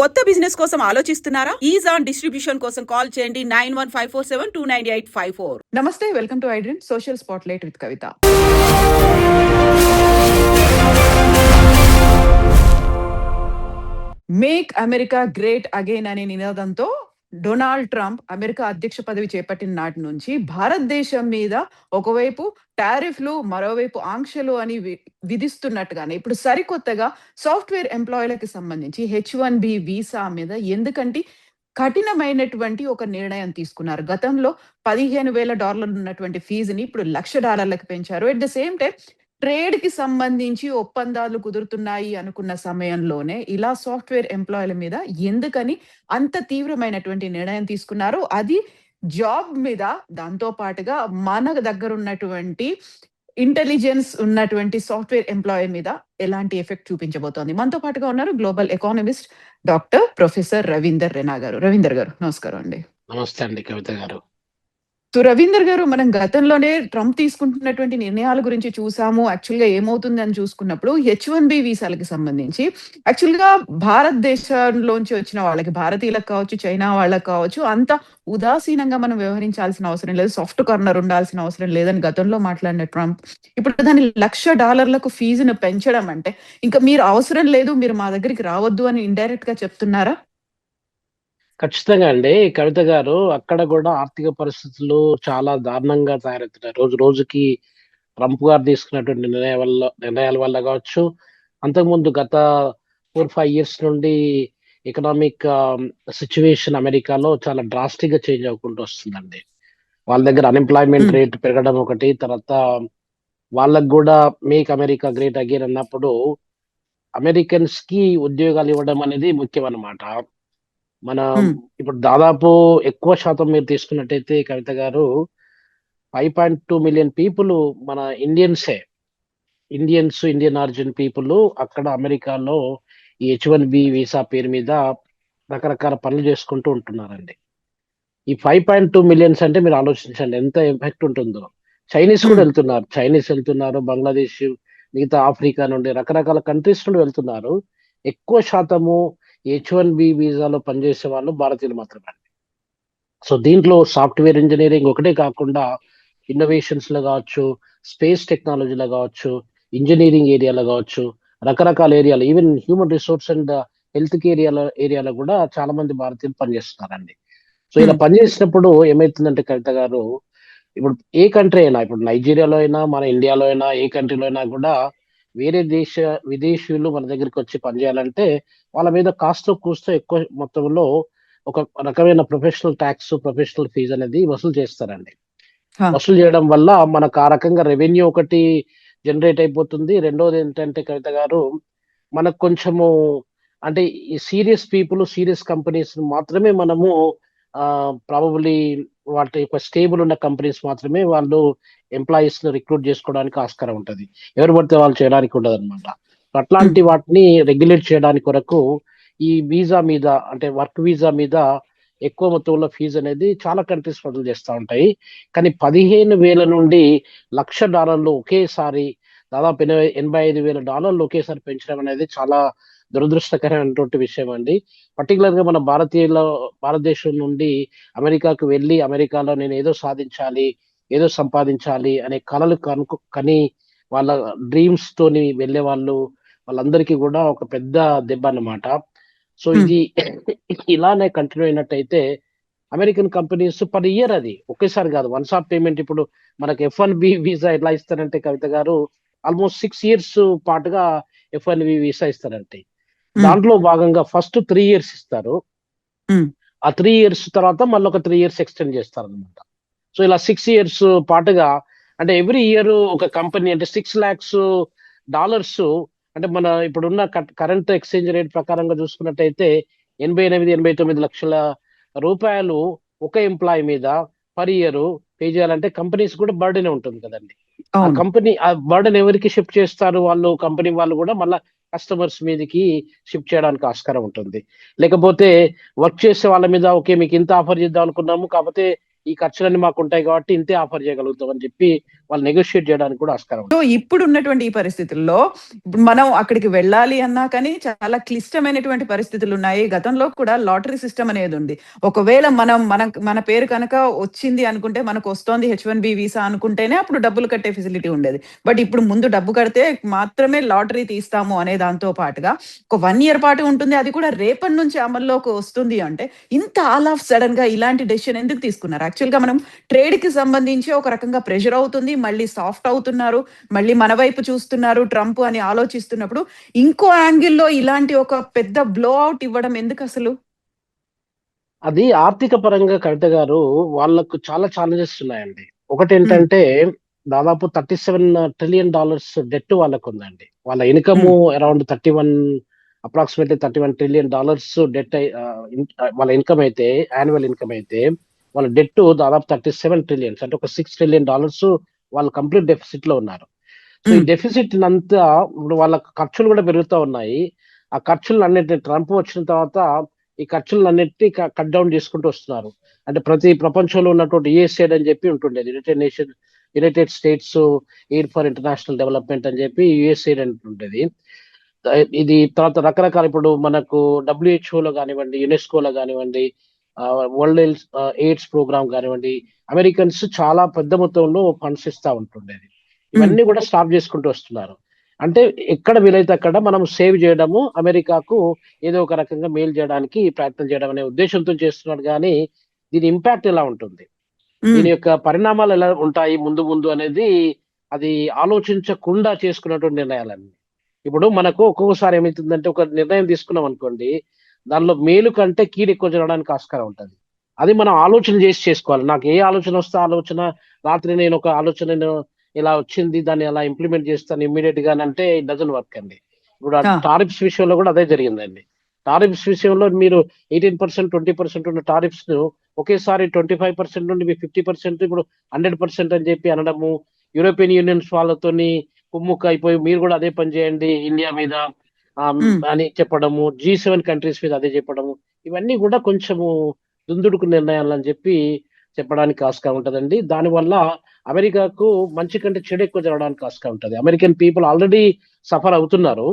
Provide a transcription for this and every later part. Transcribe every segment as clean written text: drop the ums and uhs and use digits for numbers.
కొత్త బిజినెస్ కోసం ఆలోచిస్తున్నారా? ఈజ్ ఆన్ డిస్ట్రిబ్యూషన్ కోసం కాల్ చేయండి 9154729854. నమస్తే, welcome to iDream social spotlight with Kavitha. Make America great again అనే నినాదంతో డొనాల్డ్ ట్రంప్ అమెరికా అధ్యక్ష పదవి చేపట్టిన నాటి నుంచి భారతదేశం మీద ఒకవైపు టారిఫ్లు, మరోవైపు ఆంక్షలు అని విధిస్తున్నట్టుగానే ఇప్పుడు సరికొత్తగా సాఫ్ట్వేర్ ఎంప్లాయీలకి సంబంధించి H1B వీసా మీద ఎందుకంటే కఠినమైనటువంటి ఒక నిర్ణయం తీసుకున్నారు. గతంలో $15,000 ఉన్నటువంటి ఫీజుని ఇప్పుడు $1,00,000 పెంచారు. At the same time trade కి సంబంధించి ఒప్పందాలు కుదురుతున్నాయి అనుకున్న సమయంలోనే ఇలా సాఫ్ట్వేర్ ఎంప్లాయీల మీద ఎందుకని అంత తీవ్రమైనటువంటి నిర్ణయం తీసుకున్నారు? అది జాబ్ మీద, దాంతో పాటుగా మన దగ్గర ఉన్నటువంటి ఇంటెలిజెన్స్ ఉన్నటువంటి సాఫ్ట్వేర్ ఎంప్లాయీ మీద ఎలాంటి ఎఫెక్ట్ చూపించబోతోంది? మనతో పాటుగా ఉన్నారు global economist doctor professor Ravinder Rena గారు. రవీందర్ గారు నమస్కారం అండి. నమస్తే అండి కవిత గారు. సో రవీందర్ గారు, మనం గతంలోనే ట్రంప్ తీసుకుంటున్నటువంటి నిర్ణయాల గురించి చూసాము. యాక్చువల్గా ఏమవుతుంది అని చూసుకున్నప్పుడు H1B వీసాలకి సంబంధించి యాక్చువల్గా భారతదేశంలోంచి వచ్చిన వాళ్ళకి, భారతీయులకు కావచ్చు, చైనా వాళ్ళకి కావచ్చు, అంత ఉదాసీనంగా మనం వ్యవహరించాల్సిన అవసరం లేదు, సాఫ్ట్ కార్నర్ ఉండాల్సిన అవసరం లేదని గతంలో మాట్లాడిన ట్రంప్ ఇప్పుడు దాన్ని $1,00,000 ఫీజును పెంచడం అంటే ఇంకా మీరు అవసరం లేదు, మీరు మా దగ్గరికి రావద్దు అని ఇండైరెక్ట్ గా చెప్తున్నారా? ఖచ్చితంగా అండి కవిత గారు. అక్కడ కూడా ఆర్థిక పరిస్థితులు చాలా దారుణంగా తయారవుతున్నాయి. రోజు రోజుకి ట్రంప్ గారు తీసుకున్నటువంటి నిర్ణయాల వల్ల కావచ్చు, అంతకుముందు గత 4-5 years నుండి ఎకనామిక్ సిచ్యువేషన్ అమెరికాలో చాలా డ్రాస్టిక్ గా చేంజ్ అవ్వకుండా వస్తుందండి. వాళ్ళ దగ్గర అన్ఎంప్లాయ్మెంట్ రేట్ పెరగడం ఒకటి, తర్వాత వాళ్ళకు కూడా మేక్ అమెరికా గ్రేట్ అగైన్ అన్నప్పుడు అమెరికన్స్ కి ఉద్యోగాలు ఇవ్వడం అనేది ముఖ్యం అన్నమాట. మన ఇప్పుడు దాదాపు ఎక్కువ శాతం మీరు తీసుకున్నట్టయితే కవిత గారు 5.2 million పీపుల్ మన ఇండియన్ ఆరిజిన్ పీపుల్ అక్కడ అమెరికాలో ఈ H1B వీసా పేరు మీద రకరకాల పనులు చేసుకుంటూ ఉంటున్నారండి. ఈ 5.2 million అంటే మీరు ఆలోచించండి ఎంత ఎఫెక్ట్ ఉంటుందో. చైనీస్ కూడా వెళ్తున్నారు, బంగ్లాదేశ్, మిగతా ఆఫ్రికా నుండి రకరకాల కంట్రీస్ నుండి వెళ్తున్నారు. ఎక్కువ శాతము H1B వీసాలో పనిచేసే వాళ్ళు భారతీయులు మాత్రమే. సో దీంట్లో సాఫ్ట్వేర్ ఇంజనీరింగ్ ఒకటే కాకుండా ఇన్నోవేషన్స్ లో కావచ్చు, స్పేస్ టెక్నాలజీలో కావచ్చు, ఇంజనీరింగ్ ఏరియాలో కావచ్చు, రకరకాల ఏరియాలు, even human resource and health care ఏరియాలో కూడా చాలా మంది భారతీయులు పనిచేస్తున్నారండి. సో ఇలా పనిచేసినప్పుడు ఏమైతుందంటే కవిత గారు, ఇప్పుడు ఏ కంట్రీ అయినా, ఇప్పుడు నైజీరియాలో అయినా, మన ఇండియాలో అయినా, ఏ కంట్రీలో అయినా కూడా వేరే విదేశీయులు మన దగ్గరికి వచ్చి పనిచేయాలంటే వాళ్ళ మీద కాస్తో కూస్తో ఎక్కువ మొత్తంలో ఒక రకమైన ప్రొఫెషనల్ ట్యాక్స్, ప్రొఫెషనల్ ఫీజు అనేది వసూలు చేస్తారండి. వసూలు చేయడం వల్ల మనకు ఆ రకంగా రెవెన్యూ ఒకటి జనరేట్ అయిపోతుంది. రెండోది ఏంటంటే కవిత గారు, మనకు కొంచెము అంటే ఈ సీరియస్ పీపుల్, సీరియస్ కంపెనీస్ మాత్రమే మనము ప్రాబబ్లీ వాటి యొక్క స్టేబుల్ ఉన్న కంపెనీస్ మాత్రమే వాళ్ళు ఎంప్లాయీస్ ను రిక్రూట్ చేసుకోవడానికి ఆస్కారం ఉంటుంది. ఎవరు పడితే వాళ్ళు చేయడానికి ఉండదు అనమాట. అట్లాంటి వాటిని రెగ్యులేట్ చేయడానికి కొరకు ఈ వీసా మీద, అంటే వర్క్ వీసా మీద ఎక్కువ మొత్తంలో ఫీజు అనేది చాలా కంట్రీస్ వసూలు చేస్తూ ఉంటాయి. కానీ $15,000 నుండి $1,00,000 ఒకేసారి, దాదాపు $85,000 ఒకేసారి పెంచడం అనేది చాలా దురదృష్టకరమైనటువంటి విషయం అండి. పర్టికులర్ గా మన భారతదేశం నుండి అమెరికాకు వెళ్ళి అమెరికాలో నేను ఏదో సాధించాలి, ఏదో సంపాదించాలి అనే కలలు కని వాళ్ళ డ్రీమ్స్ తోని వెళ్ళే వాళ్ళందరికీ కూడా ఒక పెద్ద దెబ్బ అన్నమాట. సో ఇది ఇలానే కంటిన్యూ అయినట్టయితే అమెరికన్ కంపెనీస్ పర్ ఇయర్, అది ఒకేసారి కాదు, వన్స్ ఆఫ్ పేమెంట్. ఇప్పుడు మనకి F1B వీసా ఎలా ఇస్తారంటే కవిత గారు, ఆల్మోస్ట్ 6 years పాటుగా F1B వీసా ఇస్తారంటే దాంట్లో భాగంగా ఫస్ట్ 3 years ఇస్తారు. ఆ 3 years తర్వాత మళ్ళీ ఒక 3 years ఎక్స్టెండ్ చేస్తారు అనమాట. సో ఇలా 6 years పాటుగా, అంటే ఎవ్రీ ఇయర్ ఒక కంపెనీ అంటే $6 lakhs, అంటే మన ఇప్పుడున్న కరెంట్ ఎక్స్చేంజ్ రేట్ ప్రకారంగా చూసుకున్నట్టయితే 88-89 లక్షల రూపాయలు ఒక ఎంప్లాయీ మీద పర్ ఇయర్ పే చేయాలంటే కంపెనీస్ కూడా బర్డెన్ ఉంటుంది కదండి. ఆ బర్డెన్ ఎవరికి షిఫ్ట్ చేస్తారు? వాళ్ళు కంపెనీ వాళ్ళు కూడా మళ్ళీ కస్టమర్స్ మీదకి షిఫ్ట్ చేయడానికి ఆస్కారం ఉంటుంది. లేకపోతే వర్క్ చేసే వాళ్ళ మీద, ఓకే మీకు ఇంత ఆఫర్ చేద్దాం అనుకున్నాము, కాకపోతే ఈ ఖర్చులన్నీ మాకు ఉంటాయి కాబట్టి ఇంతే ఆఫర్ చేయగలుగుతాం అని చెప్పి వాళ్ళు నెగోషియేట్ చేయడానికి కూడా ఆస్కారం ఉంది. సో ఇప్పుడు ఉన్నటువంటి ఈ పరిస్థితుల్లో ఇప్పుడు మనం అక్కడికి వెళ్ళాలి అన్నా కానీ చాలా క్లిష్టమైనటువంటి పరిస్థితులు ఉన్నాయి. గతంలో కూడా లాటరీ సిస్టమ్ అనేది ఉంది. ఒకవేళ మన పేరు కనుక వచ్చింది అనుకుంటే, మనకు వస్తోంది H1B వీసా అనుకుంటేనే అప్పుడు డబ్బులు కట్టే ఫెసిలిటీ ఉండేది. బట్ ఇప్పుడు ముందు డబ్బు కడితే మాత్రమే లాటరీ తీస్తాము అనే దాంతో పాటుగా ఒక 1 ఇయర్ పాటు ఉంటుంది. అది కూడా రేపటి నుంచి అమల్లోకి వస్తుంది అంటే, ఇంత ఆల్ ఆఫ్ సడెన్ గా ఇలాంటి డెసిషన్ ఎందుకు తీసుకున్నారు? యాక్చువల్ గా మనం ట్రేడ్ కి సంబంధించి ఒక రకంగా ప్రెషర్ అవుతుంది. మళ్ళీ సాఫ్ట్ అవుతున్నారు. మళ్ళీ మన వైపు చూస్తున్నారు ట్రంప్ అని ఆలోచిస్తున్నప్పుడు, ఇంకో యాంగిల్‌లో ఇలాంటి ఒక పెద్ద బ్లో ఔట్ ఇవ్వడం ఎందుకసలు? అది ఆర్థిక పరంగా కవిత గారు వాళ్ళకు చాలా ఛాలెంజెస్ ఉన్నాయండి. ఒకటేంటంటే దాదాపు $37 ట్రిలియన్ డెట్ వాళ్ళకు ఉందండి. వాళ్ళ income around 31 approximately $31 trillion debt వాళ్ళ ఇన్కమ్ అయితే, యాన్యువల్ ఇన్కమ్ అయితే, వాళ్ళ డెట్ దాదాపు 37 ట్రిలియన్స్ అంటే ఒక $6 ట్రిలియన్ వాళ్ళు కంప్లీట్ డెఫిసిట్ లో ఉన్నారు. సో ఈ డెఫిసిట్ అంతా ఇప్పుడు వాళ్ళ ఖర్చులు కూడా పెరుగుతూ ఉన్నాయి. ఆ ఖర్చులన్నిటిని ట్రంప్ వచ్చిన తర్వాత ఈ ఖర్చులన్నిటిని కట్ డౌన్ చేసుకుంటూ వస్తున్నారు. అంటే ప్రతి ప్రపంచంలో ఉన్నటువంటి USAID అని చెప్పి ఉంటుండేది, United States aid for international development అని చెప్పి USAID అంటుండేది. ఇది తర్వాత రకరకాల ఇప్పుడు మనకు WHO లో కానివ్వండి, యునెస్కోలో కానివ్వండి, వరల్డ్ ఎయిడ్స్ ప్రోగ్రామ్ కానివ్వండి, అమెరికన్స్ చాలా పెద్ద మొత్తంలో ఫండ్స్ ఇస్తా ఉంటుండేది. ఇవన్నీ కూడా స్టాప్ చేసుకుంటూ వస్తున్నారు. అంటే ఎక్కడ వీలైతే అక్కడ మనం సేవ్ చేయడము, అమెరికాకు ఏదో ఒక రకంగా మేలు చేయడానికి ప్రయత్నం చేయడం అనే ఉద్దేశంతో చేస్తున్నాడు. కానీ దీని ఇంపాక్ట్ ఎలా ఉంటుంది, దీని యొక్క పరిణామాలు ఎలా ఉంటాయి ముందు ముందు అనేది అది ఆలోచించకుండా చేసుకున్నటువంటి నిర్ణయాలన్నీ. ఇప్పుడు మనకు ఒక్కొక్కసారి ఏమవుతుందంటే, ఒక నిర్ణయం తీసుకున్నాం అనుకోండి, దానిలో మేలు కంటే కీడు ఎక్కువ జరగడానికి ఆస్కారం ఉంటుంది. అది మనం ఆలోచన చేసి చేసుకోవాలి. నాకు ఏ ఆలోచన వస్తే ఆలోచన, రాత్రి నేను ఒక ఆలోచన ఇలా వచ్చింది, దాన్ని అలా ఇంప్లిమెంట్ చేస్తాను ఇమ్మీడియట్ గా అంటే ఇట్ డజంట్ వర్క్ అండి. ఇప్పుడు టారిఫ్స్ విషయంలో కూడా అదే జరిగిందండి. టారిఫ్స్ విషయంలో మీరు 18%, 20% ఉన్న టారిఫ్స్ ను ఒకేసారి 25% నుండి 50%, ఇప్పుడు 100% అని చెప్పి అనడము, యూరోపియన్ యూనియన్స్ వాళ్ళతోని కుమ్ముక్క అయిపోయి మీరు కూడా అదే పని చేయండి ఇండియా మీద అని చెప్పడము, G7 కంట్రీస్ మీద అదే చెప్పడము, ఇవన్నీ కూడా కొంచెము దుందుడుకు నిర్ణయాలు అని చెప్పి చెప్పడానికి ఆస్కారం ఉంటదండి. దానివల్ల అమెరికాకు మంచి కంటే చెడు ఎక్కువ జరగడానికి ఆస్కారం ఉంటుంది. అమెరికన్ పీపుల్ ఆల్రెడీ సఫర్ అవుతున్నారు.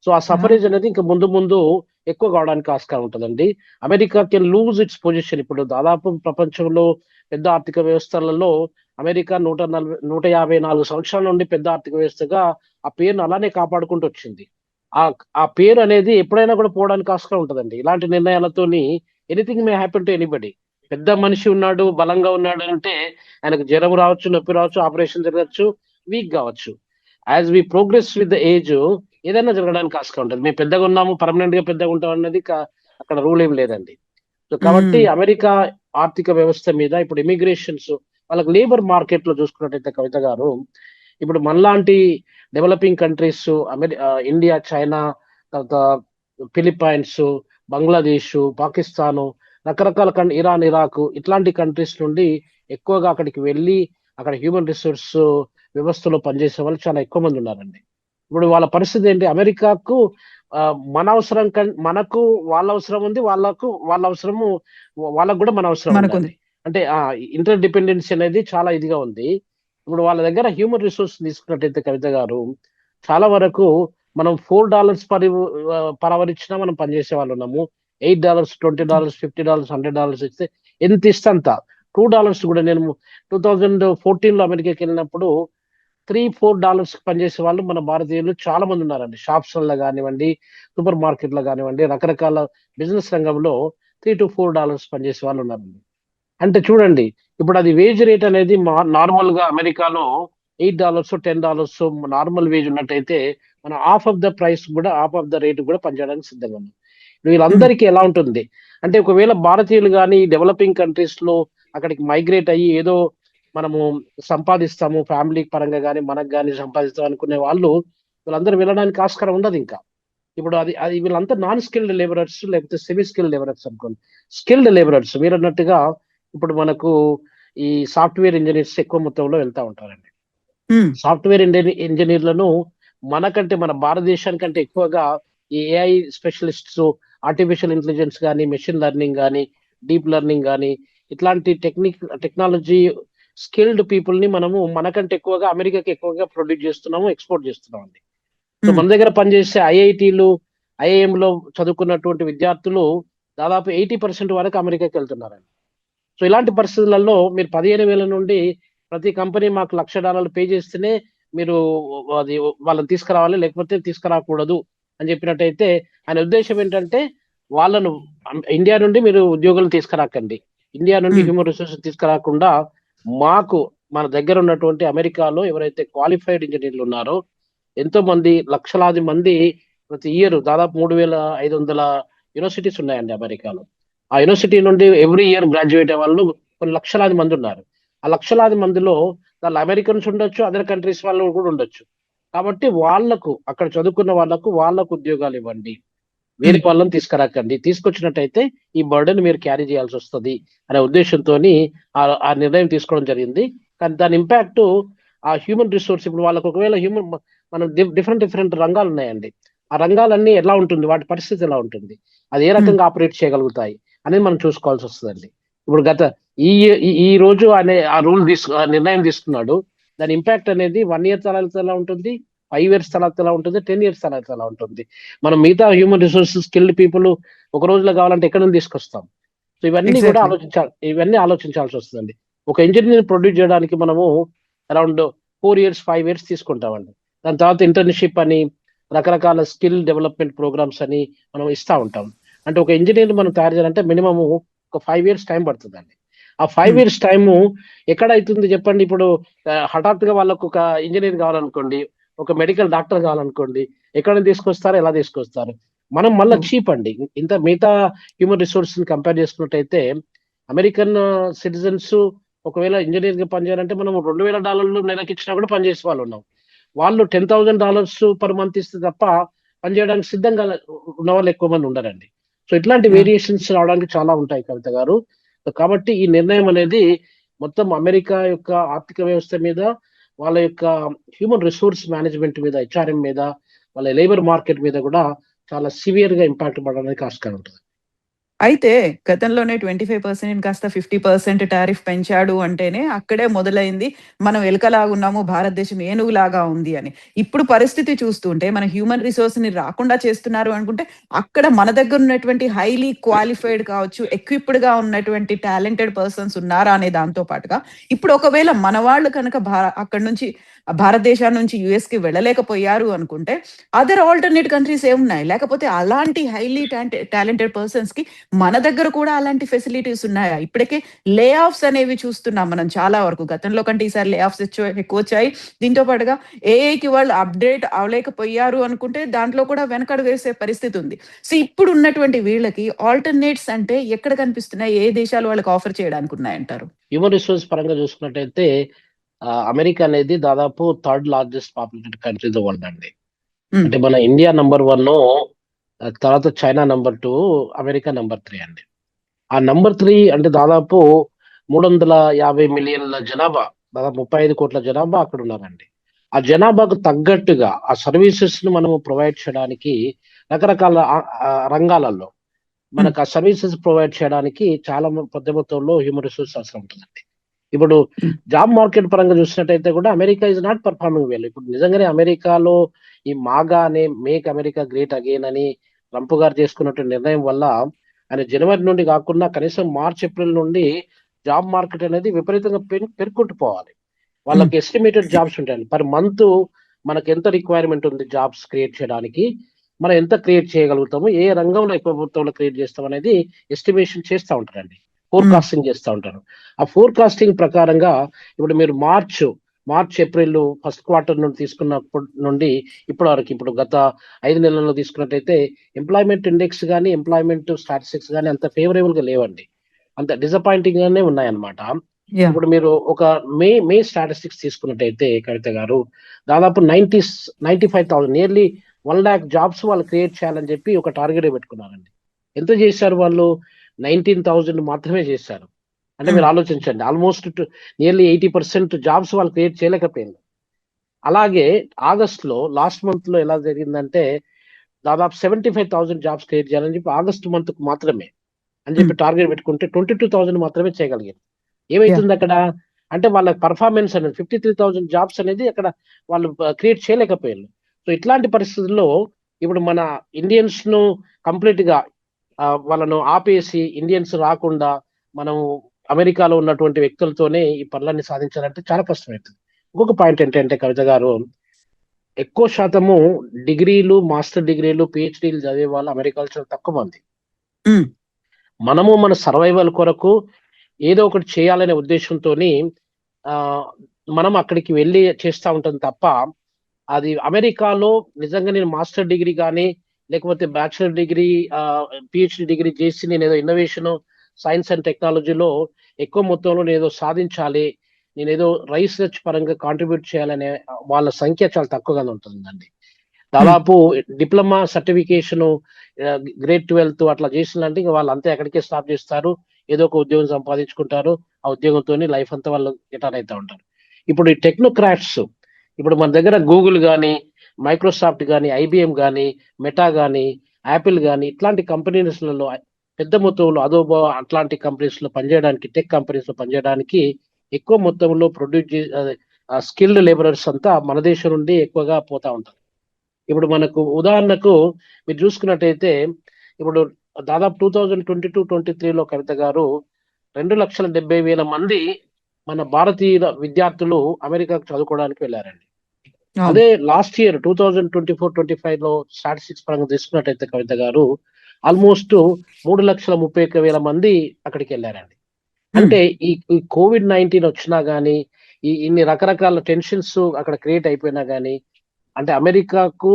సో ఆ సఫరేజ్ అనేది ఇంకా ముందు ముందు ఎక్కువ కావడానికి ఆస్కారం ఉంటుందండి. America can lose it's position. ఇప్పుడు దాదాపు ప్రపంచంలో పెద్ద ఆర్థిక వ్యవస్థలలో అమెరికా 154 సంవత్సరాల నుండి పెద్ద ఆర్థిక వ్యవస్థగా ఆ పేరును అలానే కాపాడుకుంటూ వచ్చింది. ఆ పేరు అనేది ఎప్పుడైనా కూడా పోవడానికి ఆస్కారం ఉంటుందండి ఇలాంటి నిర్ణయాలతోని. Anything may happen to anybody. పెద్ద మనిషి ఉన్నాడు, బలంగా ఉన్నాడు అంటే ఆయనకు జ్వరం రావచ్చు, నొప్పి రావచ్చు, ఆపరేషన్ జరగచ్చు, వీక్ కావచ్చు. As we progress with the age ఏదైనా జరగడానికి ఆస్కారం ఉంటుంది. మేము పెద్దగా ఉన్నాము, పర్మనెంట్ గా పెద్దగా ఉంటాం అన్నది అక్కడ రూల్ ఏం లేదండి. సో కాబట్టి అమెరికా ఆర్థిక వ్యవస్థ మీద ఇప్పుడు ఇమిగ్రేషన్స్, వాళ్ళకి లేబర్ మార్కెట్ లో చూసుకున్నట్టయితే కవిత గారు, ఇప్పుడు మనలాంటి డెవలపింగ్ కంట్రీస్ ఇండియా, చైనా, తర్వాత ఫిలిప్పైన్స్, బంగ్లాదేశ్, పాకిస్తాన్, రకరకాల ఇరాన్, ఇరాక్ ఇట్లాంటి కంట్రీస్ నుండి ఎక్కువగా అక్కడికి వెళ్ళి అక్కడ హ్యూమన్ రిసోర్స్ వ్యవస్థలో పనిచేసే వాళ్ళు చాలా ఎక్కువ మంది ఉన్నారండి. ఇప్పుడు వాళ్ళ పరిస్థితి ఏంటి, అమెరికాకు మన అవసరం మనకు వాళ్ళ అవసరం ఉంది, వాళ్ళకు వాళ్ళ అవసరము, వాళ్ళకు కూడా మన అవసరం ఉంది. అంటే ఇంటర్ డిపెండెన్సీ అనేది చాలా ఇదిగా ఉంది. ఇప్పుడు వాళ్ళ దగ్గర హ్యూమన్ రిసోర్స్ తీసుకున్నట్టయితే కవిత గారు, చాలా వరకు మనం $4 పర్ అవర్ ఇచ్చినా మనం పనిచేసే వాళ్ళు ఉన్నాము. $8, $20, $50, $100 ఇస్తే ఎంత ఇస్తే అంత. $2 కూడా, నేను 2014 అమెరికాకి వెళ్ళినప్పుడు $3-4 పనిచేసే వాళ్ళు మన భారతీయులు చాలా మంది ఉన్నారండి. షాప్స్ లో కానివ్వండి, సూపర్ మార్కెట్ లో కానివ్వండి, రకరకాల బిజినెస్ రంగంలో $3-4 పనిచేసే వాళ్ళు ఉన్నారండి. అంటే చూడండి, ఇప్పుడు అది వేజ్ రేట్ అనేది నార్మల్ గా అమెరికాలో $8, $10 నార్మల్ వేజ్ ఉన్నట్టయితే మనం హాఫ్ ఆఫ్ ద ప్రైస్ కూడా, హాఫ్ ఆఫ్ ద రేట్ కూడా పనిచేయడానికి సిద్ధంగా ఉన్నాం. వీళ్ళందరికీ ఎలా ఉంటుంది అంటే, ఒకవేళ భారతీయులు కానీ డెవలపింగ్ కంట్రీస్ లో అక్కడికి మైగ్రేట్ అయ్యి ఏదో మనము సంపాదిస్తాము, ఫ్యామిలీ పరంగా కానీ మనకు కానీ సంపాదిస్తాం అనుకునే వాళ్ళు, వీళ్ళందరూ వెళ్ళడానికి ఆస్కారం ఉండదు ఇంకా. ఇప్పుడు అది వీళ్ళంతా నాన్ స్కిల్డ్ లేబరర్స్, లేకపోతే సెమీ స్కిల్డ్ లేబరర్స్ అనుకోండి. స్కిల్డ్ లేబరర్స్ మీరు అన్నట్టుగా ఇప్పుడు మనకు ఈ సాఫ్ట్వేర్ ఇంజనీర్స్ ఎక్కువ మొత్తంలో వెళ్తా ఉంటారండి. సాఫ్ట్వేర్ ఇంజనీర్లను మనకంటే, మన భారతదేశానికంటే ఎక్కువగా ఈ AI స్పెషలిస్ట్స్, ఆర్టిఫిషియల్ ఇంటెలిజెన్స్ కానీ, మెషిన్ లెర్నింగ్ కానీ, డీప్ లెర్నింగ్ కానీ, ఇట్లాంటి టెక్నాలజీ స్కిల్డ్ పీపుల్ ని మనము మనకంటే ఎక్కువగా అమెరికాకి ఎక్కువగా ప్రొడ్యూస్ చేస్తున్నాము, ఎక్స్పోర్ట్ చేస్తున్నాం అండి. సో మన దగ్గర పనిచేసే ఐఐటీలు, ఐఐఎంలో చదువుకున్నటువంటి విద్యార్థులు దాదాపు 80% వరకు అమెరికాకి వెళ్తున్నారండి. సో ఇలాంటి పరిస్థితులలో మీరు 15,000 నుండి ప్రతి కంపెనీ మాకు $1,00,000 పే చేస్తేనే మీరు అది వాళ్ళని తీసుకురావాలి, లేకపోతే తీసుకురాకూడదు అని చెప్పినట్టయితే ఆయన ఉద్దేశం ఏంటంటే వాళ్ళను ఇండియా నుండి మీరు ఉద్యోగులు తీసుకురాకండి, ఇండియా నుండి హ్యూమన్ రిసోర్సెస్ తీసుకురాకుండా మాకు మన దగ్గర ఉన్నటువంటి అమెరికాలో ఎవరైతే క్వాలిఫైడ్ ఇంజనీర్లు ఉన్నారో ఎంతో మంది లక్షలాది మంది ప్రతి ఇయర్ దాదాపు 3,500 యూనివర్సిటీస్ ఉన్నాయండి అమెరికాలో. ఆ యూనివర్సిటీ నుండి ఎవ్రీ ఇయర్ గ్రాడ్యుయేట్ అయ్యే వాళ్ళు కొన్ని లక్షలాది మంది ఉన్నారు. ఆ లక్షలాది మందిలో వాళ్ళు అమెరికన్స్ ఉండొచ్చు, అదర్ కంట్రీస్ వాళ్ళు కూడా ఉండొచ్చు. కాబట్టి వాళ్ళకు అక్కడ చదువుకున్న వాళ్ళకు ఉద్యోగాలు ఇవ్వండి, వేరే వాళ్ళని తీసుకురాకండి. తీసుకొచ్చినట్టయితే ఈ బర్డెన్ మీరు క్యారీ చేయాల్సి వస్తుంది అనే ఉద్దేశంతో ఆ నిర్ణయం తీసుకోవడం జరిగింది. కానీ దాని ఇంపాక్ట్ ఆ హ్యూమన్ రిసోర్స్, ఇప్పుడు వాళ్ళకు ఒకవేళ మనం డిఫరెంట్ రంగాలు ఉన్నాయండి. ఆ రంగాలన్నీ ఎలా ఉంటుంది, వాటి పరిస్థితి ఎలా ఉంటుంది, అది ఏ రకంగా ఆపరేట్ చేయగలుగుతాయి అనేది మనం చూసుకోవాల్సి వస్తుందండి. ఇప్పుడు ఈ ఈ రోజు అనే ఆ నిర్ణయం తీసుకున్నాడు. దాని ఇంపాక్ట్ అనేది 1 year తర్వాత ఎలా ఉంటుంది, 5 years తర్వాత ఎలా ఉంటుంది, 10 years తర్వాత ఎలా ఉంటుంది. మనం మిగతా హ్యూమన్ రిసోర్సెస్ స్కిల్డ్ పీపుల్ ఒక రోజులో కావాలంటే ఎక్కడ నుంచి తీసుకొస్తాం. సో ఇవన్నీ కూడా ఆలోచించాల్సి వస్తుందండి. ఒక ఇంజనీర్ ప్రొడ్యూస్ చేయడానికి మనము అరౌండ్ 4 years 5 years తీసుకుంటామండి. దాని తర్వాత ఇంటర్న్షిప్ అని రకరకాల స్కిల్ డెవలప్మెంట్ ప్రోగ్రామ్స్ అని మనం ఇస్తా ఉంటాం. అంటే ఒక ఇంజనీర్ మనం తయారు చేయాలంటే మినిమం ఒక 5 years టైం పడుతుందండి. ఆ 5 years టైము ఎక్కడ అవుతుంది చెప్పండి. ఇప్పుడు హఠాత్తుగా వాళ్ళకు ఒక ఇంజనీర్ కావాలనుకోండి, ఒక మెడికల్ డాక్టర్ కావాలనుకోండి, ఎక్కడ తీసుకొస్తారు, ఎలా తీసుకొస్తారు. మనం మళ్ళీ చీప్ అండి. ఇంత మిగతా హ్యూమన్ రిసోర్స్ ని కంపేర్ చేసుకున్నట్టయితే అమెరికన్ సిటిజన్స్ ఒకవేళ ఇంజనీర్ గా పనిచేయాలంటే మనం $2,000 నెలకి ఇచ్చినా కూడా పనిచేసే వాళ్ళు ఉన్నాం. వాళ్ళు $10,000 పర్ మంత్ ఇస్తే తప్ప పనిచేయడానికి సిద్ధంగా ఉన్న వాళ్ళు ఎక్కువ మంది ఉండరండి. సో ఇట్లాంటి వేరియేషన్స్ రావడానికి చాలా ఉంటాయి కవిత గారు. కాబట్టి ఈ నిర్ణయం అనేది మొత్తం అమెరికా యొక్క ఆర్థిక వ్యవస్థ మీద, వాళ్ళ యొక్క హ్యూమన్ రిసోర్స్ మేనేజ్మెంట్ మీద, హెచ్ఆర్ఎం మీద, వాళ్ళ లేబర్ మార్కెట్ మీద కూడా చాలా సివియర్ గా ఇంపాక్ట్ పడడానికి ఆస్కారం ఉంటుంది. అయితే గతంలోనే 25% కాస్త 50% టారిఫ్ పెంచాడు అంటేనే అక్కడే మొదలైంది. మనం ఎలుకలాగున్నాము, భారతదేశం ఏనుగులాగా ఉంది అని. ఇప్పుడు పరిస్థితి చూస్తుంటే మన హ్యూమన్ రిసోర్స్‌ని రాకుండా చేస్తున్నారు అనుకుంటే, అక్కడ మన దగ్గర ఉన్నటువంటి హైలీ క్వాలిఫైడ్ కావచ్చు, ఎక్విప్డ్‌గా ఉన్నటువంటి టాలెంటెడ్ పర్సన్స్ ఉన్నారా అనే దాంతో పాటుగా, ఇప్పుడు ఒకవేళ మన వాళ్ళు కనుక అక్కడి నుంచి భారతదేశం నుంచి యూఎస్‌కి వెళ్ళలేకపోయారు అనుకుంటే, అదర్ ఆల్టర్‌నేట్ కంట్రీస్ ఏమున్నాయి? లేకపోతే అలాంటి హైలీ టాలెంటెడ్ పర్సన్స్‌కి మన దగ్గర కూడా అలాంటి ఫెసిలిటీస్ ఉన్నాయా? ఇప్పటికే లే ఆఫ్స్ అనేవి చూస్తున్నాం మనం చాలా వరకు. గతంలో కంటే ఈసారి లే ఆఫ్స్ ఎక్కువొచ్చాయి. దీంతో పాటుగా ఏఐకి వాళ్ళు అప్‌డేట్ అవ్వలేకపోయారు అనుకుంటే దాంట్లో కూడా వెనకడుగు వేసే పరిస్థితి ఉంది. సో ఇప్పుడు ఉన్నటువంటి వీళ్ళకి ఆల్టర్‌నేట్స్ అంటే ఎక్కడ కనిపిస్తున్నాయి? ఏ దేశాలు వాళ్ళకి ఆఫర్ చేయడానికి ఉన్నాయంటారు? హ్యూమన్ రిసోర్స్ పరంగా చూసుకున్నట్టయితే అమెరికా అనేది దాదాపు 3rd largest populated country in the world అండి. అంటే మన ఇండియా నంబర్ 1, తర్వాత చైనా నంబర్ 2, అమెరికా నంబర్ 3 అండి. ఆ నంబర్ 3 అంటే దాదాపు 350 మిలియన్ల జనాభా, దాదాపు 35 కోట్ల జనాభా అక్కడ ఉన్నారండి. ఆ జనాభాకు తగ్గట్టుగా ఆ సర్వీసెస్ ను మనము ప్రొవైడ్ చేయడానికి రకరకాల రంగాలలో మనకు ఆ సర్వీసెస్ ప్రొవైడ్ చేయడానికి చాలా పెద్ద మొత్తంలో హ్యూమన్ రిసోర్స్ అవసరం ఉంటుందండి. ఇప్పుడు జాబ్ మార్కెట్ పరంగా చూసినట్టయితే కూడా America is not performing well. ఇప్పుడు నిజంగానే అమెరికాలో ఈ మాగా అనే మేక్ అమెరికా గ్రేట్ అగైన్ అని ట్రంప్ గారు చేసుకున్నటువంటి నిర్ణయం వల్ల ఆయన జనవరి నుండి కాకుండా కనీసం మార్చ్ ఏప్రిల్ నుండి జాబ్ మార్కెట్ అనేది విపరీతంగా పెరుక్కుంటూ పోవాలి. వాళ్ళకి ఎస్టిమేటెడ్ జాబ్స్ ఉంటాయండి. పర్ మంత్ మనకు ఎంత రిక్వైర్మెంట్ ఉంది జాబ్స్ క్రియేట్ చేయడానికి, మనం ఎంత క్రియేట్ చేయగలుగుతాము, ఏ రంగంలో ఎక్కువ మొత్తంలో క్రియేట్ చేస్తాం అనేది ఎస్టిమేషన్ చేస్తూ ఉంటారండి, ఫోర్కాస్టింగ్ చేస్తూ ఉంటారు. ఆ ఫోర్కాస్టింగ్ ప్రకారంగా ఇప్పుడు మీరు మార్చ్ ఏప్రిల్ ఫస్ట్ క్వార్టర్ నుండి తీసుకున్నప్పటి నుండి ఇప్పటి వరకు, ఇప్పుడు గత 5 నెలల్లో తీసుకున్నట్టయితే ఎంప్లాయ్మెంట్ ఇండెక్స్ కానీ ఎంప్లాయ్మెంట్ స్టాటిస్టిక్స్ కానీ అంత ఫేవరబుల్ గా లేవండి, అంత డిసప్పాయింటింగ్ గానే ఉన్నాయన్నమాట. ఇప్పుడు మీరు ఒక మే స్టాటిస్టిక్స్ తీసుకున్నట్టయితే కవిత గారు దాదాపు 95,000 నియర్లీ 1 lakh జాబ్స్ వాళ్ళు క్రియేట్ చేయాలని చెప్పి ఒక టార్గెట్ పెట్టుకున్నారండి. ఎంత చేశారు వాళ్ళు? 19,000 మాత్రమే చేశారు. అంటే మీరు ఆలోచించండి, ఆల్మోస్ట్ నియర్లీ 80% జాబ్స్ వాళ్ళు క్రియేట్ చేయలేకపోయింది. అలాగే ఆగస్ట్ లో లాస్ట్ మంత్ లో ఎలా జరిగిందంటే దాదాపు 75,000 జాబ్స్ క్రియేట్ చేయాలని చెప్పి ఆగస్ట్ మంత్ కు మాత్రమే అని చెప్పి టార్గెట్ పెట్టుకుంటే 22,000 మాత్రమే చేయగలిగారు. ఏమైతుంది అక్కడ అంటే వాళ్ళ పర్ఫార్మెన్స్ అనేది 53,000 జాబ్స్ అనేది అక్కడ వాళ్ళు క్రియేట్ చేయలేకపోయారు. సో ఇట్లాంటి పరిస్థితుల్లో ఇప్పుడు మన ఇండియన్స్ ను కంప్లీట్ గా వాళ్ళను ఆపేసి ఇండియన్స్ రాకుండా మనం అమెరికాలో ఉన్నటువంటి వ్యక్తులతోనే ఈ పనులన్నీ సాధించాలంటే చాలా కష్టమవుతుంది. ఇంకొక పాయింట్ ఏంటంటే కవిత గారు, ఎక్కువ శాతము డిగ్రీలు, మాస్టర్ డిగ్రీలు, పిహెచ్డీలు చదివే వాళ్ళు అమెరికాలో చాలా తక్కువ మంది. మనము మన సర్వైవల్ కొరకు ఏదో ఒకటి చేయాలనే ఉద్దేశంతో మనం అక్కడికి వెళ్ళి చేస్తూ ఉంటాం తప్ప, అది అమెరికాలో నిజంగా నేను మాస్టర్ డిగ్రీ కానీ లేకపోతే బ్యాచిలర్ డిగ్రీ, పిహెచ్డి డిగ్రీ చేసి నేను ఏదో ఇన్నోవేషన్, సైన్స్ అండ్ టెక్నాలజీలో ఎక్కువ మొత్తంలో నేను ఏదో సాధించాలి, నేను ఏదో రీసెర్చ్ పరంగా కాంట్రిబ్యూట్ చేయాలనే వాళ్ళ సంఖ్య చాలా తక్కువగానే ఉంటుందండి. దాదాపు డిప్లొమా సర్టిఫికేషన్, గ్రేడ్ 12 అట్లా చేసినంటే ఇంకా వాళ్ళు అంతే అక్కడికే స్టాప్ చేస్తారు, ఏదో ఒక ఉద్యోగం సంపాదించుకుంటారు, ఆ ఉద్యోగంతో లైఫ్ అంతా వాళ్ళు రిటైర్ అవుతూ ఉంటారు. ఇప్పుడు ఈ టెక్నోక్రాట్స్, ఇప్పుడు మన దగ్గర గూగుల్ కానీ, మైక్రోసాఫ్ట్ కానీ, ఐబిఎం కానీ, మెటా కానీ, యాపిల్ కానీ ఇట్లాంటి కంపెనీస్లలో పెద్ద మొత్తంలో అదోబో అట్లాంటి కంపెనీస్ లో పనిచేయడానికి, టెక్ కంపెనీస్ లో పనిచేయడానికి ఎక్కువ మొత్తంలో ప్రొడ్యూస్ స్కిల్డ్ లేబరర్స్ అంతా మన దేశం నుండి ఎక్కువగా పోతా ఉంటారు. ఇప్పుడు మనకు ఉదాహరణకు మీరు చూసుకున్నట్టయితే ఇప్పుడు దాదాపు 2022-23లో కవిత గారు 2,70,000 మంది మన భారతీయ విద్యార్థులు అమెరికాకు చదువుకోవడానికి వెళ్ళారండి. అదే లాస్ట్ ఇయర్ 2024-25లో స్టాటిస్టిక్స్ పరంగా తీసుకున్నట్టయితే కవిత గారు ఆల్మోస్ట్ 3,31,000 మంది అక్కడికి వెళ్ళారండి. అంటే ఈ COVID-19 వచ్చినా గానీ, ఇన్ని రకరకాల టెన్షన్స్ అక్కడ క్రియేట్ అయిపోయినా గానీ, అంటే అమెరికాకు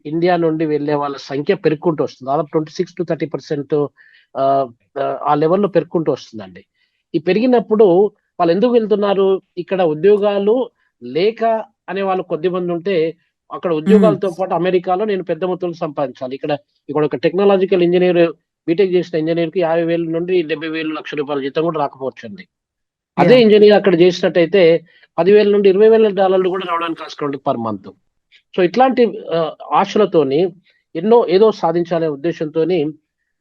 ఇండియా నుండి వెళ్ళే వాళ్ళ సంఖ్య పెరుగుకుంటూ వస్తుంది. దాదాపు 26-30% ఆ లెవెల్లో పెరుగుకుంటూ వస్తుందండి. ఈ పెరిగినప్పుడు వాళ్ళు ఎందుకు వెళ్తున్నారు? ఇక్కడ ఉద్యోగాలు లేక అనే వాళ్ళు కొద్ది మంది ఉంటే, అక్కడ ఉద్యోగాలతో పాటు అమెరికాలో నేను పెద్ద మొత్తంలో సంపాదించాలి. ఇక్కడ ఒక టెక్నాలజికల్ ఇంజనీర్, బీటెక్ చేసిన ఇంజనీర్ కి 50,000 నుండి 70,000 లక్ష రూపాయల జీతం కూడా రాకపోవచ్చండి. అదే ఇంజనీర్ అక్కడ చేసినట్టయితే 10,000 నుండి 20,000 కూడా రావడానికి ఆస్కారం ఉంటుంది పర్ మంత్. సో ఇట్లాంటి ఆశలతోని ఏదో సాధించాలనే ఉద్దేశంతో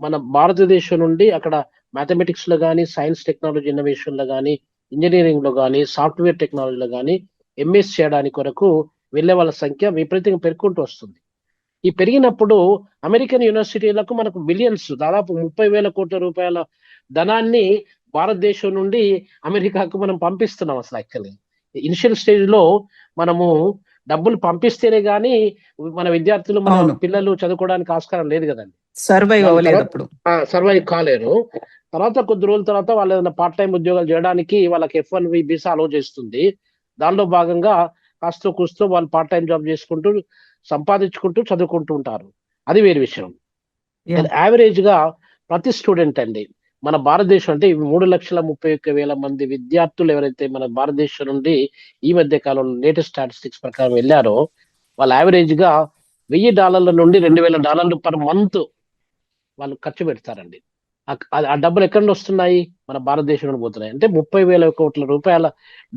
మన భారతదేశం నుండి అక్కడ మ్యాథమెటిక్స్ లో కానీ, సైన్స్ టెక్నాలజీ ఇన్నోవేషన్ లో కానీ, ఇంజనీరింగ్ లో కానీ, సాఫ్ట్వేర్ టెక్నాలజీలో కానీ ఎంఎస్ చేయడానికి కొరకు వెళ్ళే వాళ్ళ సంఖ్య విపరీతంగా పెరుగుకుంటూ వస్తుంది. ఈ పెరిగినప్పుడు అమెరికన్ యూనివర్సిటీలకు మనకు బిలియన్స్, దాదాపు 30,000 కోట్ల రూపాయల ధనాన్ని భారతదేశం నుండి అమెరికాకు మనం పంపిస్తున్నాం. అసలు యాక్చువల్లీ ఇనిషియల్ స్టేజ్ లో మనము డబ్బులు పంపిస్తేనే గానీ మన విద్యార్థులు, మన పిల్లలు చదువుకోవడానికి ఆస్కారం లేదు కదండి. సర్వైవ్ కాలేరు. తర్వాత కొద్ది రోజుల తర్వాత వాళ్ళు ఏదైనా పార్ట్ టైం ఉద్యోగాలు చేయడానికి వాళ్ళకి F1 వీసా అలో చేస్తుంది. దానిలో భాగంగా కాస్తో కూస్తో వాళ్ళు పార్ట్ టైం జాబ్ చేసుకుంటూ సంపాదించుకుంటూ చదువుకుంటూ ఉంటారు. అది వేరే విషయం. యావరేజ్ గా ప్రతి స్టూడెంట్ అండి మన భారతదేశం అంటే 3,31,000 మంది విద్యార్థులు ఎవరైతే మన భారతదేశం నుండి ఈ మధ్య కాలంలో లేటెస్ట్ స్టాటిస్టిక్స్ ప్రకారం వెళ్ళారో, వాళ్ళు యావరేజ్ గా $1,000 నుండి $2,000 పర్ మంత్ వాళ్ళు ఖర్చు పెడతారండి. ఆ డబ్బులు ఎక్కడి నుండి వస్తున్నాయి? మన భారతదేశం నుండి పోతున్నాయి. అంటే 30,000 కోట్ల రూపాయల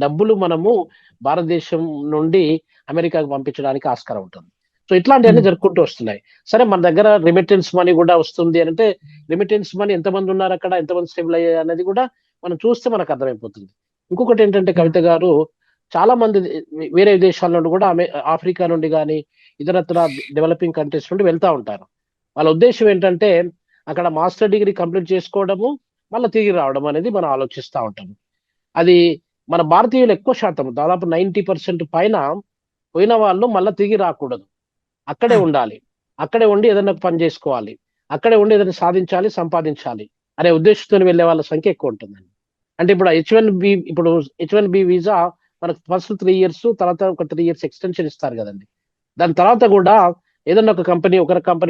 డబ్బులు మనము భారతదేశం నుండి అమెరికాకు పంపించడానికి ఆస్కారం ఉంటుంది. సో ఇట్లాంటివన్నీ జరుపుకుంటూ వస్తున్నాయి. సరే, మన దగ్గర రిమిటెన్స్ మనీ కూడా వస్తుంది అంటే, రిమిటెన్స్ మనీ ఎంతమంది ఉన్నారు అక్కడ, ఎంతమంది స్టేబుల్ అయ్యాయి అనేది కూడా మనం చూస్తే మనకు అర్థమైపోతుంది. ఇంకొకటి ఏంటంటే కవిత గారు, చాలా మంది వేరే దేశాల నుండి కూడా ఆఫ్రికా నుండి కానీ ఇతరత్ర డెవలపింగ్ కంట్రీస్ నుండి వెళ్తా ఉంటారు. వాళ్ళ ఉద్దేశం ఏంటంటే అక్కడ మాస్టర్ డిగ్రీ కంప్లీట్ చేసుకోవడము, మళ్ళీ తిరిగి రావడం అనేది మనం ఆలోచిస్తూ ఉంటాము. అది మన భారతీయులు ఎక్కువ శాతం, దాదాపు 90% పైన పోయిన వాళ్ళు మళ్ళీ తిరిగి రాకూడదు, అక్కడే ఉండాలి, అక్కడే ఉండి ఏదైనా పని చేసుకోవాలి, అక్కడే ఉండి ఏదైనా సాధించాలి, సంపాదించాలి అనే ఉద్దేశంతో వెళ్ళే వాళ్ళ సంఖ్య ఎక్కువ ఉంటుందండి. అంటే ఇప్పుడు H1B వీసా మనకు ఫస్ట్ 3 years, తర్వాత ఒక 3 years ఎక్స్టెన్షన్ ఇస్తారు కదండి. దాని తర్వాత కూడా ఏదన్నా ఒక కంపెనీ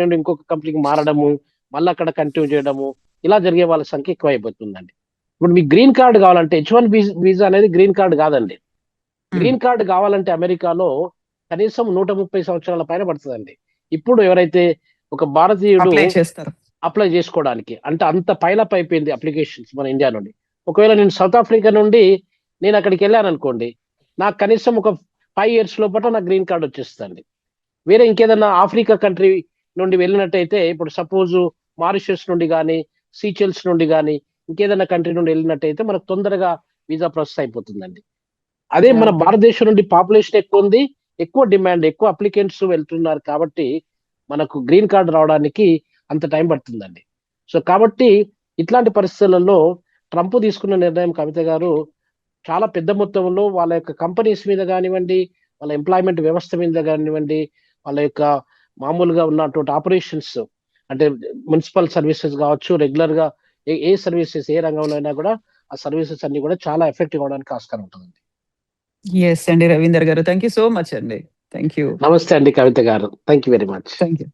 నుండి ఇంకొక కంపెనీకి మారడము, మళ్ళీ అక్కడ కంటిన్యూ చేయడము, ఇలా జరిగే వాళ్ళ సంఖ్య ఎక్కువ అయిపోతుందండి. ఇప్పుడు మీకు గ్రీన్ కార్డ్ కావాలంటే, H1B వీసా అనేది గ్రీన్ కార్డ్ కాదండి. గ్రీన్ కార్డ్ కావాలంటే అమెరికాలో కనీసం 130 సంవత్సరాల పైన పడుతుందండి. ఇప్పుడు ఎవరైతే ఒక భారతీయుడు అప్లై చేసుకోవడానికి, అంటే అంత పైలప్ అయిపోయింది అప్లికేషన్స్ మన ఇండియా నుండి. ఒకవేళ నేను సౌత్ ఆఫ్రికా నుండి నేను అక్కడికి వెళ్ళాను అనుకోండి, నాకు కనీసం ఒక 5 years లోపల నాకు గ్రీన్ కార్డ్ వచ్చేస్తుంది. వేరే ఇంకేదన్నా ఆఫ్రికా కంట్రీ నుండి వెళ్ళినట్టయితే, ఇప్పుడు సపోజ్ మారిషస్ నుండి కానీ, సీచెల్స్ నుండి కానీ ఇంకేదైనా కంట్రీ నుండి వెళ్ళినట్టయితే మనకు తొందరగా వీసా ప్రాసెస్ అయిపోతుందండి. అదే మన Yeah. భారతదేశం నుండి పాపులేషన్ ఎక్కువ ఉంది, ఎక్కువ డిమాండ్, ఎక్కువ అప్లికెంట్స్ వెళ్తున్నారు కాబట్టి మనకు గ్రీన్ కార్డ్ రావడానికి అంత టైం పడుతుందండి. సో కాబట్టి ఇట్లాంటి పరిస్థితులలో ట్రంప్ తీసుకున్న నిర్ణయం కవిత గారు చాలా పెద్ద మొత్తంలో వాళ్ళ యొక్క కంపెనీస్ మీద కానివ్వండి, వాళ్ళ ఎంప్లాయ్మెంట్ వ్యవస్థ మీద కానివ్వండి, వాళ్ళ యొక్క మామూలుగా ఉన్నటువంటి ఆపరేషన్స్ అంటే మున్సిపల్ సర్వీసెస్ కావచ్చు, రెగ్యులర్ గా ఏ సర్వీసెస్ ఏ రంగంలో అయినా కూడా ఆ సర్వీసెస్ అన్ని కూడా చాలా ఎఫెక్టివ్ అవడానికి ఆస్కారం ఉంటుంది. ఎస్ అండి రవీందర్ గారు, థ్యాంక్ యూ సో మచ్ అండి. Thank you. నమస్తే అండి కవిత గారు, thank you very much. Thank you.